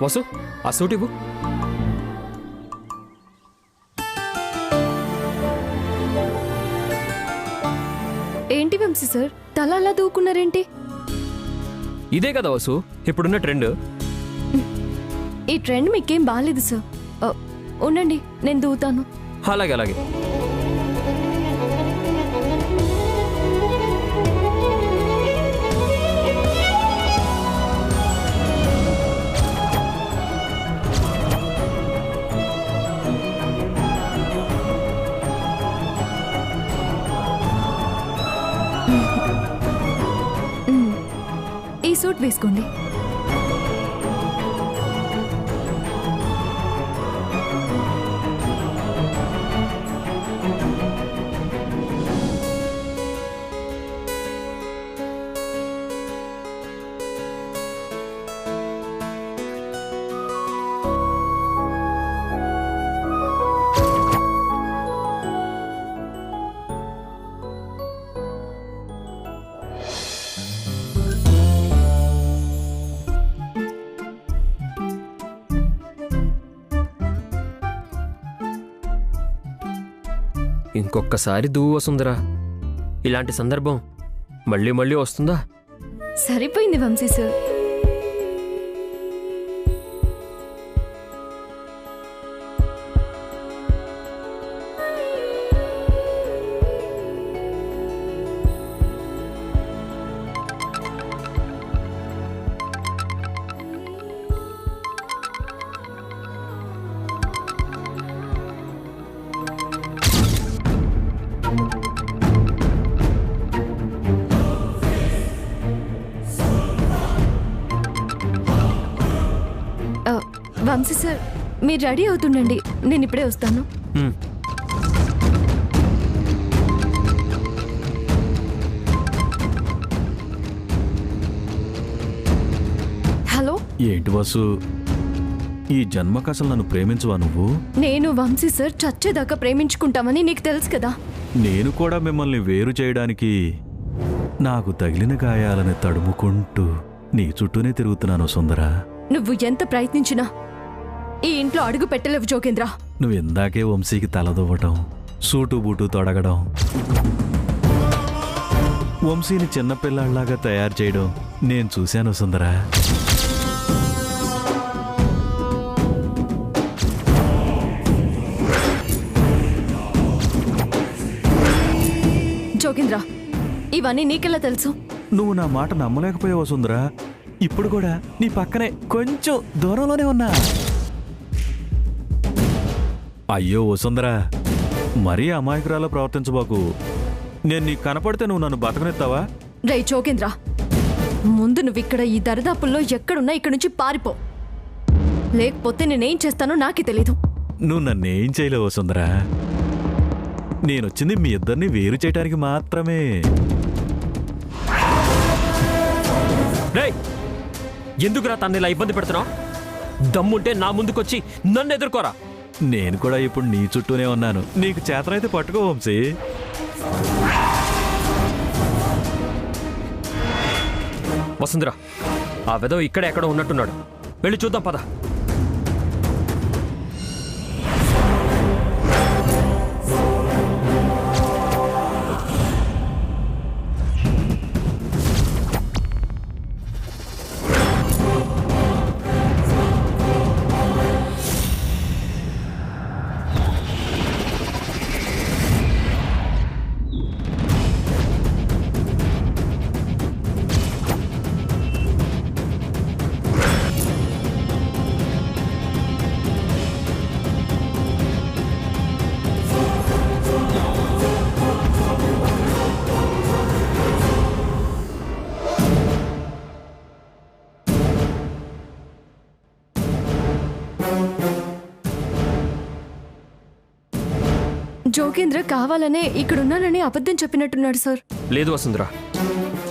వసు ఆ సూట్ ఇవ్వు. ఏంటి వంశీ సార్, తల అలా దూకున్నారేంటి? ఇదే కదా వసు ఇప్పుడున్న ట్రెండ్. ఈ ట్రెండ్ మీకేం బాగాలేదు సార్. ఉండండి, నేను దూతాను. అలాగే అలాగే. ఈ సూట్ వేసుకోండి. ఇంకొక్కసారి దువ్వు వసుందరా. ఇలాంటి సందర్భం మళ్ళీ మళ్ళీ వస్తుందా? సరిపోయింది వంశీ సార్. వంశీ సార్, మీరు రెడీ అవుతుండండి, నేను ఇప్పుడే వస్తాను. హలో. ఏంటి వాసు, ఈ జన్మకు అసలు నన్ను ప్రేమించవా నువ్వు? నేను వంశీ సార్ చచ్చేదాకా ప్రేమించుకుంటామని నీకు తెలుసు కదా. నేను కూడా మిమ్మల్ని వేరు చేయడానికి నాకు తగిలిన గాయాలని తడుముకుంటూ నీ చుట్టూనే తిరుగుతున్నాను సుందరా. నువ్వు ఎంత ప్రయత్నించినా ఈ ఇంట్లో అడుగు పెట్టలేవు జోగేంద్ర. నువ్వు ఇందాకే వంశీకి తలదువ్వటం, సూటు బూటు తొడగడం, వంశీని చిన్నపిల్లాళ్లాగా తయారు చేయడం నేను చూశాను సుందరా. జోగేంద్ర, ఇవన్నీ నీకెలా తెలుసు? నువ్వు నా మాట నమ్మలేకపోయావు సుందరా. ఇప్పుడు కూడా నీ పక్కనే కొంచెం దూరంలోనే ఉన్నా. అయ్యో వసుందరా, మరీ అమాయకురాలా ప్రవర్తించబాకు. నేను నీకు కనపడితే నువ్వు నన్ను బతకనెత్తావా? రే జోగేంద్ర, ముందు నువ్వు ఇక్కడ ఈ దరిదాపుల్లో ఎక్కడున్నా ఇక్కడి నుంచి పారిపో, లేకపోతే నేనేం చేస్తానో నాకే తెలీదు. నువ్వు నన్నేం చేయలేవు వసుందరా. నేనొచ్చింది మీ ఇద్దరిని వేరు చేయడానికి మాత్రమే. ఎందుకురా తన్ని ఇలా ఇబ్బంది పెడుతున్నావు? దమ్ముంటే నా ముందుకొచ్చి నన్ను ఎదుర్కోరా. నేను కూడా ఇప్పుడు నీ చుట్టూనే ఉన్నాను. నీకు చేతనైతే పట్టుకో వంశీ. వసుంధర, ఆ వెధవ ఇక్కడే ఎక్కడో ఉన్నట్టున్నాడు. వెళ్ళి చూద్దాం పద. జోగేంద్ర కావాలనే ఇక్కడున్నానని అబద్ధం చెప్పినట్టున్నాడు సార్. లేదు వసుంధర,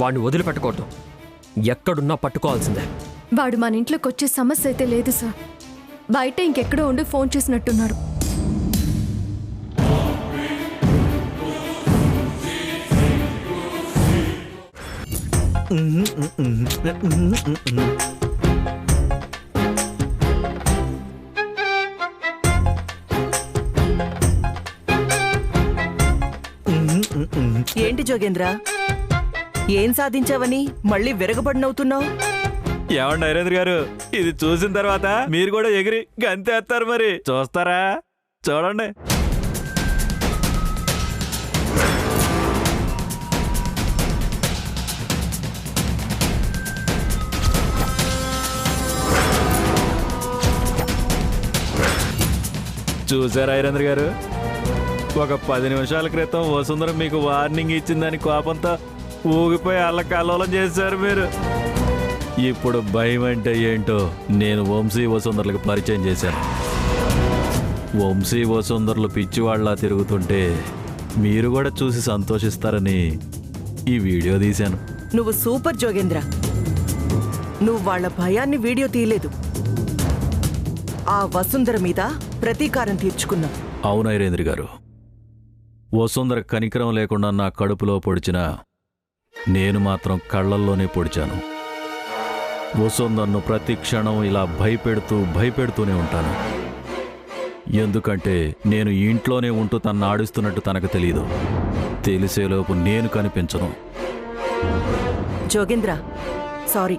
వాడిని వదిలిపెట్టకూడదు. ఎక్కడున్నా పట్టుకోవాల్సిందే. వాడు మన ఇంట్లోకి వచ్చే సమస్య అయితే లేదు సార్. బయట ఇంకెక్కడో ఉండి ఫోన్ చేసినట్టున్నాడు. జోగేంద్ర? ఏం సాధించావని మళ్ళీ విరగబడినవుతున్నావు? ఏమండి నరేంద్ర గారు, ఇది చూసిన తర్వాత మీరు కూడా ఎగిరి గంతేస్తారు. మరి చూస్తారా? చూడండి. చూసారా నరేంద్ర గారు, ఒక 10 నిమిషాల క్రితం వసుంధర మీకు వార్నింగ్ ఇచ్చిందని కోపంతో ఊగిపోయి అల్లకల్లోలం చేశారు మీరు. ఇప్పుడు భయం అంటే ఏంటో నేను వంశీ వసుంధరలకు పరిచయం చేశాను. వంశీ వసుంధరలు పిచ్చివాళ్లా తిరుగుతుంటే మీరు కూడా చూసి సంతోషిస్తారని ఈ వీడియో తీశాను. నువ్వు సూపర్ జోగేంద్ర. నువ్వు వాళ్ళ భయాన్ని వీడియో తీయలేదు, ఆ వసుంధర మీద ప్రతీకారం తీర్చుకున్నావు. అవును నరేంద్ర గారు, వసుంధర కనికరం లేకుండా నా కడుపులో పొడిచిన నేను మాత్రం కళ్ళల్లోనే పొడిచాను. వసుంధరను ప్రతి క్షణం ఇలా భయపెడుతూనే ఉంటాను. ఎందుకంటే నేను ఇంట్లోనే ఉంటూ తన్ను ఆడిస్తున్నట్టు తనకు తెలియదు. తెలిసేలోపు నేను కనిపించను. జోగేంద్ర, సారీ,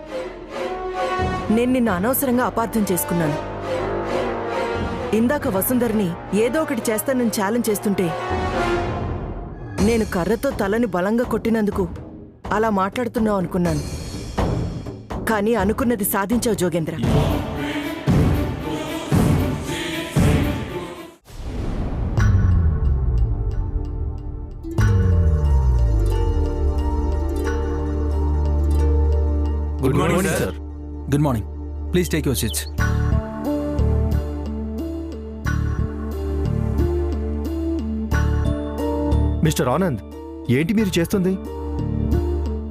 నేను నిన్ను అనవసరంగా అపార్థం చేసుకున్నాను. ఇందాక వసుంధర్ని ఏదో ఒకటి చేస్తానని ఛాలెంజ్ చేస్తుంటే నేను కర్రతో తలని బలంగా కొట్టినందుకు అలా మాట్లాడుతున్నావు అనుకున్నాను. కానీ అనుకున్నది సాధించావు Jogendra. Good morning sir. Good morning. Please take your seats. Mister Anand, ఏంటి మీరు చేస్తుంది?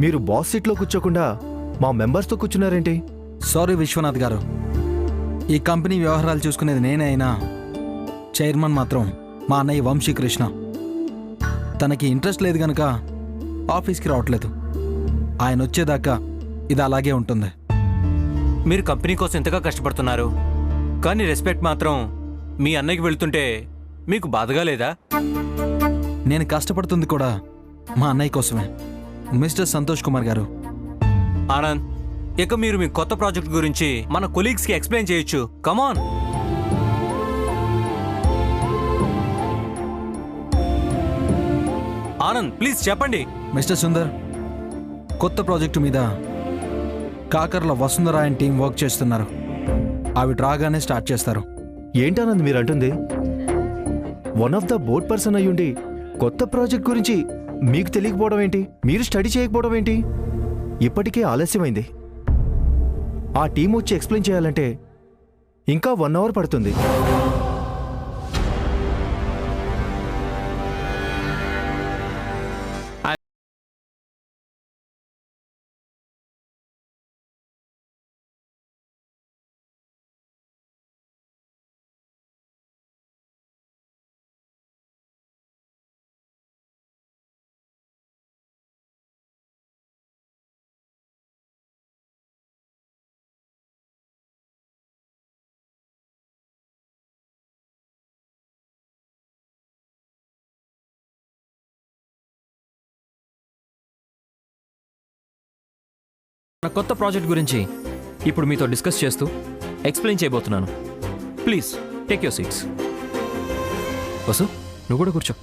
మీరు బాస్ సీట్లో కూర్చోకుండా మా మెంబర్స్తో కూర్చున్నారేంటి? సారీ విశ్వనాథ్ గారు, ఈ కంపెనీ వ్యవహారాలు చూసుకునేది నేనే అయినా చైర్మన్ మాత్రం మా అన్నయ్య వంశీకృష్ణ. తనకి ఇంట్రెస్ట్ లేదు కనుక ఆఫీస్కి రావట్లేదు. ఆయన వచ్చేదాకా ఇది అలాగే ఉంటుంది. మీరు కంపెనీ కోసం ఎంతగా కష్టపడుతున్నారు, కానీ రెస్పెక్ట్ మాత్రం మీ అన్నయ్యకి వెళ్తుంటే మీకు బాధగా లేదా? నేను కష్టపడుతుంది కూడా మా అన్నయ్య కోసమే. మిస్టర్ సంతోష్ కుమార్ గారు. ఆనంద్, ఇక మీరు మీ కొత్త ప్రాజెక్ట్ గురించి మన కొలీగ్స్కి ఎక్స్ప్లెయిన్ చేయొచ్చు. కమాన్. ఆనంద్, ప్లీజ్ చెప్పండి. మిస్టర్ సుందర్, కొత్త ప్రాజెక్టు మీద Kakarla Vasundhara and team work చేస్తున్నారు. ఆవిడ రాగానే స్టార్ట్ చేస్తారు. ఏంటానంద్ మీరు అంటుంది? One of the board person అయ్యుండి కొత్త ప్రాజెక్ట్ గురించి మీకు తెలియకపోవడం ఏంటి? మీరు స్టడీ చేయకపోవడం ఏంటి? ఇప్పటికే ఆలస్యమైంది. ఆ టీం వచ్చి ఎక్స్ప్లెయిన్ చేయాలంటే ఇంకా 1 అవర్ పడుతుంది. నా కొత్త ప్రాజెక్ట్ గురించి ఇప్పుడు మీతో డిస్కస్ చేస్తూ ఎక్స్ప్లెయిన్ చేయబోతున్నాను. Please take your seats. Vasu, నువ్వు కూడా కూర్చో.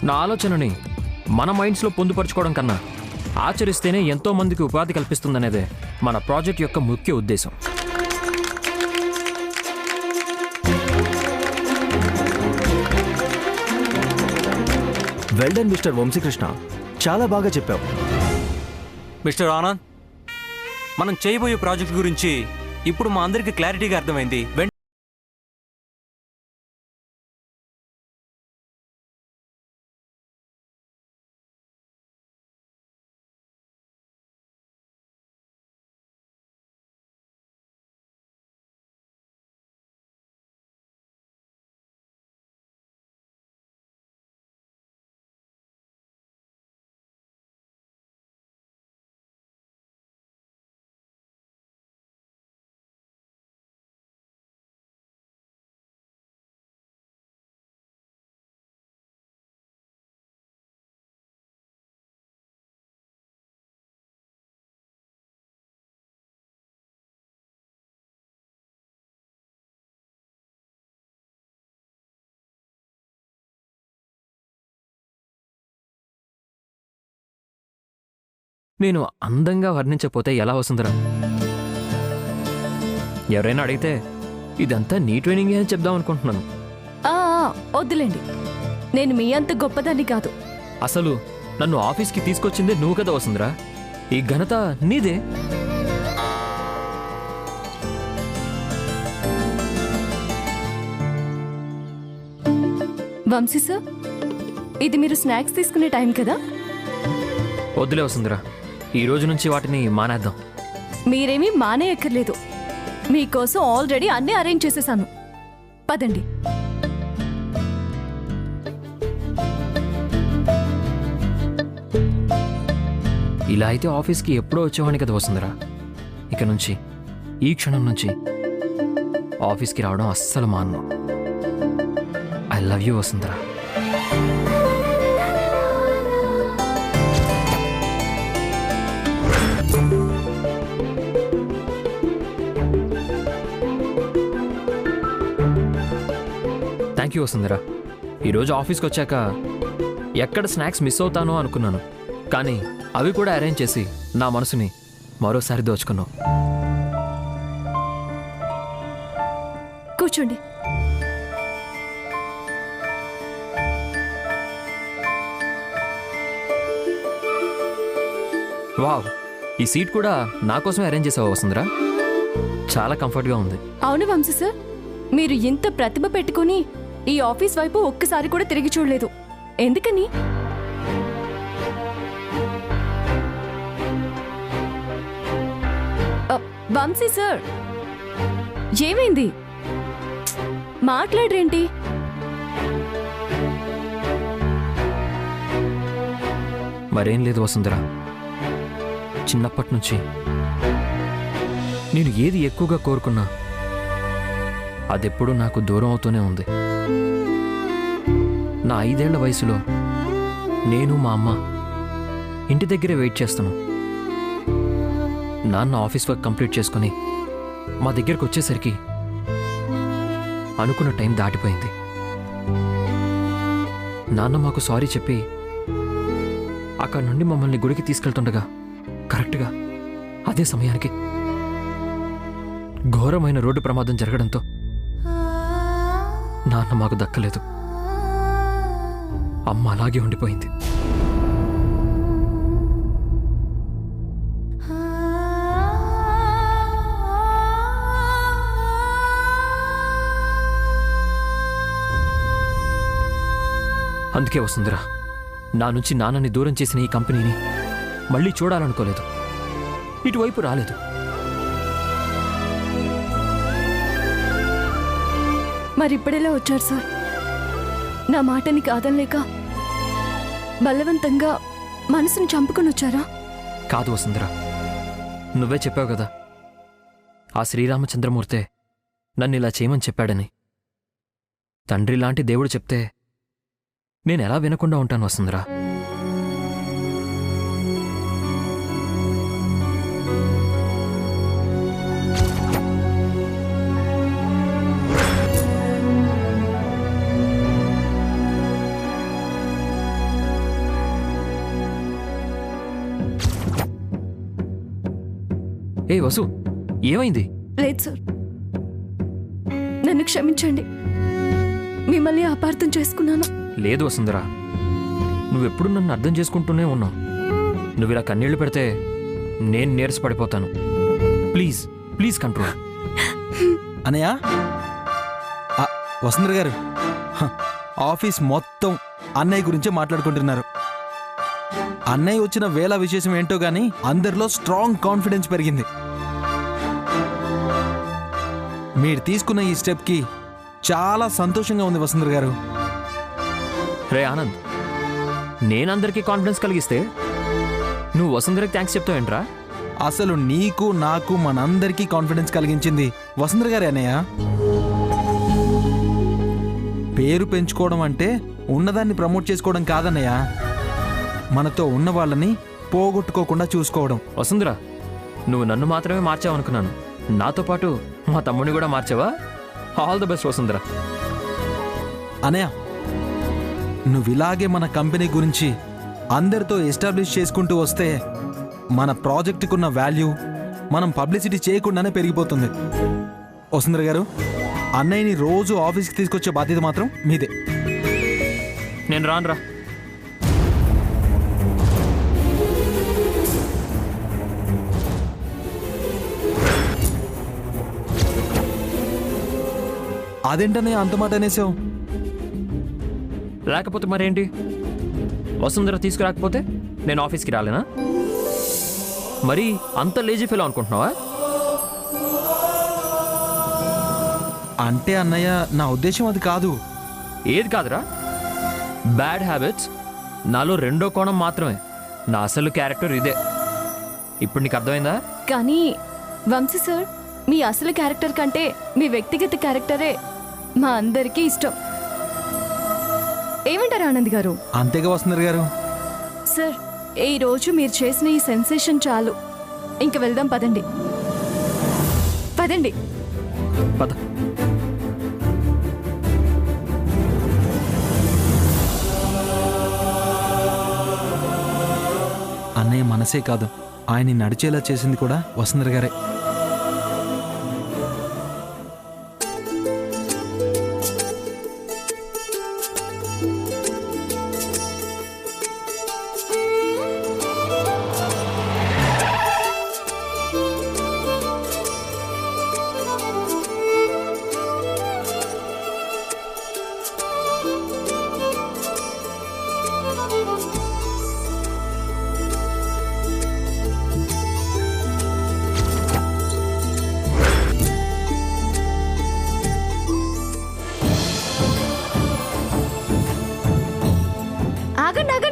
నా ఆలోచనని మన మైండ్స్లో పొందుపరుచుకోవడం కన్నా ఆచరిస్తేనే ఎంతో మందికి ఉపాధి కల్పిస్తుందనేదే మన ప్రాజెక్ట్ యొక్క ముఖ్య ఉద్దేశం. Well done mister Vamsikrishna. చాలా బాగా చెప్పావు. మిస్టర్ ఆనంద్, మనం చేయబోయే ప్రాజెక్ట్ గురించి ఇప్పుడు మా అందరికీ క్లారిటీగా అర్థమైంది. నేను అందంగా వర్ణించకపోతే ఎలా వస్తుందిరా? ఎవరైనా అడిగితే ఇదంతా నీ ట్రైనింగే అని చెప్దాం అనుకుంటున్నాను. వద్దులేండి, నేను మీ అంత గొప్పదాన్ని కాదు. అసలు నన్ను ఆఫీస్కి తీసుకొచ్చిందే నువ్వు కదా వసుంధరా. ఈ ఘనత నీదే. వంశీ సార్, ఇది మీరు స్నాక్స్ తీసుకునే టైం కదా? వద్దులే వసుంధరా, ఈ రోజు నుంచి వాటిని మానేద్దాం. మీరేమీ మానేయక్కర్లేదు, మీకోసం ఆల్రెడీ అన్నీ అరేంజ్ చేసేసాను. పదండి. ఇలా అయితే ఆఫీస్కి ఎప్పుడో వచ్చేవాడిని కదా వసుంధరా. ఇక నుంచి, ఈ క్షణం నుంచి ఆఫీస్కి రావడం అస్సలు మాను. I love you Vasundhara. Thank you Vasundhara. ఈరోజు ఆఫీస్కి వచ్చాక ఎక్కడ స్నాక్స్ మిస్ అవుతానో అనుకున్నాను, కానీ అవి కూడా అరేంజ్ చేసి నా మనసుని మరోసారి దోచుకున్నావు. కూర్చోండి. వావ్, ఈ సీట్ కూడా నా కోసమే అరేంజ్ చేసావా వసుంధరా? చాలా కంఫర్ట్గా ఉంది. అవును వంశీ సార్, మీరు ఇంత ప్రతిభ పెట్టుకుని ఈ ఆఫీస్ వైపు ఒక్కసారి కూడా తిరిగి చూడలేదు. ఎందుకని? వంశీ సార్, ఏమైంది? మాట్లాడరేంటి? మరేం లేదు వసుంధరా, చిన్నప్పటి నుంచి నేను ఏది ఎక్కువగా కోరుకున్నా అదెప్పుడూ నాకు దూరం అవుతూనే ఉంది. నా 5 ఏళ్ల వయసులో నేను మా అమ్మ ఇంటి దగ్గరే వెయిట్ చేస్తున్నాం. నాన్న ఆఫీస్ వర్క్ కంప్లీట్ చేసుకుని మా దగ్గరకు వచ్చేసరికి అనుకున్న టైం దాటిపోయింది. నాన్న మాకు సారీ చెప్పి అక్కడి నుండి మమ్మల్ని గుడికి తీసుకెళ్తుండగా కరెక్ట్గా అదే సమయానికి ఘోరమైన రోడ్డు ప్రమాదం జరగడంతో నాన్న మాకు దక్కలేదు. అమ్మ అలాగే ఉండిపోయింది. అందుకే వసుంధరా, నా నుంచి నాన్నని దూరం చేసిన ఈ కంపెనీని మళ్ళీ చూడాలనుకోలేదు, ఇటువైపు రాలేదు. మరిప్పుడెలా వచ్చారు సార్? నా మాటని కాదనలేక బలవంతంగా మనసును చంపుకొని వచ్చారా? కాదు వసుంధరా, నువ్వే చెప్పావు కదా ఆ శ్రీరామచంద్రమూర్తే నన్ను ఇలా చేయమని చెప్పాడని. తండ్రి లాంటి దేవుడు చెప్తే నేనెలా వినకుండా ఉంటాను వసుంధరా? ఏ వసు, ఏమైంది? లేదు సార్, నన్ను క్షమించండి, మిమ్మల్ని అపార్థం చేసుకున్నాను. లేదు వసుంధరా, నువ్వెప్పుడు నన్ను అర్థం చేసుకుంటూనే ఉన్నావు. నువ్వు ఇలా కన్నీళ్లు పెడితే నేను నీరసపడిపోతాను. Please please control. అనయ్య, వసుంధర గారు, ఆఫీస్ మొత్తం అన్నయ్య గురించే మాట్లాడుకుంటున్నారు. అన్నయ్య వచ్చిన వేళ విశేషం ఏంటో గానీ అందరిలో స్ట్రాంగ్ కాన్ఫిడెన్స్ పెరిగింది. మీరు తీసుకున్న ఈ స్టెప్కి చాలా సంతోషంగా ఉంది వసుంధర గారు. రే ఆనంద్, నేనందరికీ కాన్ఫిడెన్స్ కలిగిస్తే నువ్వు వసుంధరకి థ్యాంక్స్ చెప్తావేంట్రా? అసలు నీకు నాకు మనందరికీ కాన్ఫిడెన్స్ కలిగించింది వసుంధర గారే అన్నయ్య. పేరు పెంచుకోవడం అంటే ఉన్నదాన్ని ప్రమోట్ చేసుకోవడం కాదన్నయ్య, మనతో ఉన్న వాళ్ళని పోగొట్టుకోకుండా చూసుకోవడం. వసుంధర, నువ్వు నన్ను మాత్రమే మార్చావనుకున్నాను. నాతో పాటు మా తమ్ముడిని కూడా మార్చావా? All the best Vasundhara. Anayya, నువ్విలాగే మన కంపెనీ గురించి అందరితో ఎస్టాబ్లిష్ చేసుకుంటూ వస్తే మన ప్రాజెక్టుకున్న వాల్యూ మనం పబ్లిసిటీ చేయకుండానే పెరిగిపోతుంది. వసుంధర గారు, అన్నయ్యని రోజు ఆఫీస్కి తీసుకొచ్చే బాధ్యత మాత్రం మీదే. నేను రానురా. అదేంటనే అంత మాట అనేసావు? లేకపోతే మరేంటి? వసుంధర తీసుకురాకపోతే నేను ఆఫీస్కి రాలేనా? మరి అంత లేజీ ఫీల్ అనుకుంటున్నావా? అంటే అన్నయ్య, నా ఉద్దేశం అది కాదు. ఏది కాదురా? బ్యాడ్ హ్యాబిట్స్ నాలో రెండో కోణం మాత్రమే. నా అసలు క్యారెక్టర్ ఇదే. ఇప్పుడు నీకు అర్థమైందా? కానీ వంశీ సార్, మీ అసలు క్యారెక్టర్ కంటే మీ వ్యక్తిగత క్యారెక్టరే మా అందరికీ ఇష్టం. ఏమంటారు ఆనంద్ గారు? అంతేగా వసుంధర గారు. సార్, ఈ రోజు మీరు చేసిన ఈ సెన్సేషన్ చాలు. ఇంక వెళ్దాం పదండి. పదండి. పద. అన్నయ్య మనసే కాదు, ఆయన్ని నడిచేలా చేసింది కూడా వసుంధర గారే. ఆగండి ఆగండి.